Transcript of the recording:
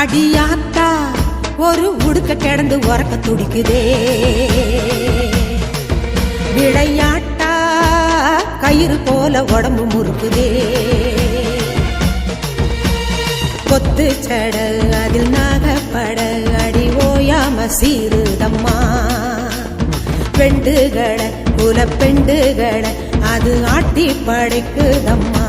அடியாத்தா ஒரு உடுக்க கிடந்து உறக்க துடிக்குதே, விளையாட்டா கயிறு போல உடம்பு முறுக்குதே, கொத்து சட அதில் நாகப்பட அடி ஓயாம சீருதம்மா, பெண்டுகளை குல பெண்டுகளை அது ஆட்டி படைக்குதம்மா.